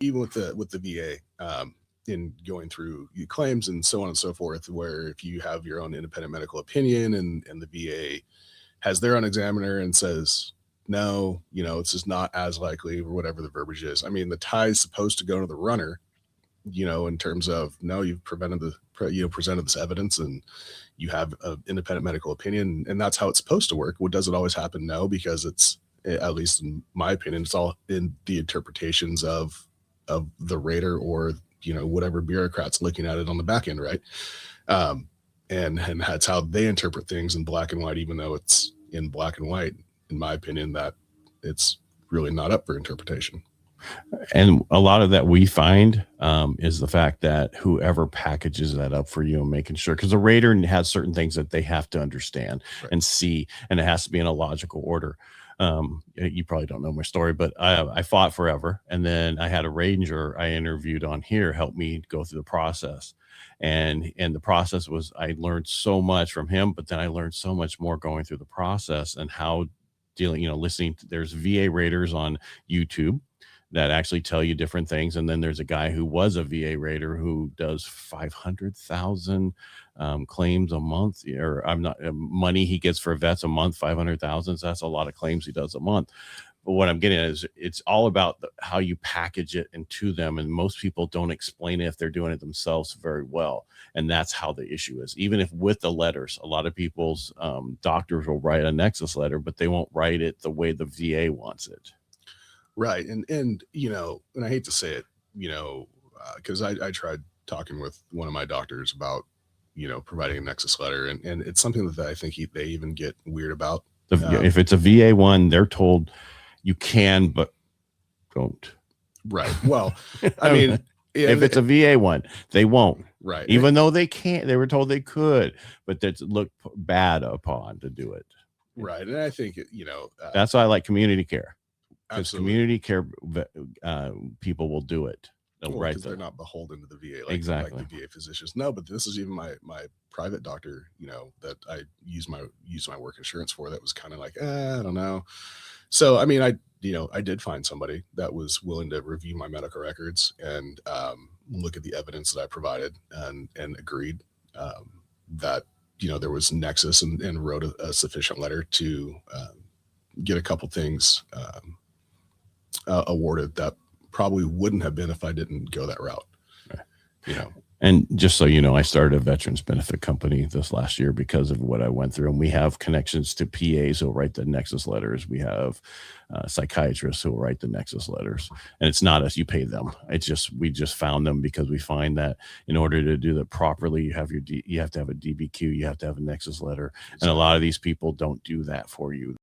even with the VA, in going through claims and so on and so forth, where if you have your own independent medical opinion and the VA has their own examiner and says, no, it's just not as likely, or whatever the verbiage is. I mean, the tie is supposed to go to the runner, in terms of, no, you've presented this evidence and you have an independent medical opinion, and that's how it's supposed to work. Well, does it always happen? No, because it's, at least in my opinion, it's all in the interpretations of the raider or, whatever bureaucrat's looking at it on the back end, right? And that's how they interpret things in black and white, even though it's in black and white, in my opinion, that it's really not up for interpretation. And a lot of that we find is the fact that whoever packages that up for you and making sure, because the raider has certain things that they have to understand and see, and it has to be in a logical order. You probably don't know my story, but I fought forever. And then I had a ranger I interviewed on here help me go through the process. And the process was, I learned so much from him, but then I learned so much more going through the process and how dealing, listening to, there's VA raiders on YouTube that actually tell you different things. And then there's a guy who was a VA raider who does 500,000 claims a month, or money he gets for vets a month, 500,000. So that's a lot of claims he does a month. But what I'm getting at is it's all about how you package it into them. And most people don't explain it if they're doing it themselves very well. And that's how the issue is. Even if with the letters, a lot of people's doctors will write a Nexus letter, but they won't write it the way the VA wants it. Right. And and I hate to say it, because I tried talking with one of my doctors about, providing a Nexus letter, and it's something that I think they even get weird about. If it's a VA one, they're told you can, but don't. Right. Well, I mean, if it's a VA one, they won't. Right. Even though they can't, they were told they could, but that's looked bad upon to do it. Right. And I think, that's why I like community care. Because Absolutely. community care people will do it. Because they're not beholden to the VA like the VA physicians. No, but this is even my private doctor, that I use my work insurance for, that was kind of like, I don't know. So, I mean, I did find somebody that was willing to review my medical records and look at the evidence that I provided and agreed that, there was Nexus, and wrote a sufficient letter to get a couple things awarded that probably wouldn't have been if I didn't go that route. And just so you know, I started a veterans benefit company this last year because of what I went through. And we have connections to PAs who will write the Nexus letters. We have psychiatrists who will write the Nexus letters. And it's not us, you pay them. It's just, we just found them because we find that in order to do that properly, you have to have a DBQ, you have to have a Nexus letter. And a lot of these people don't do that for you.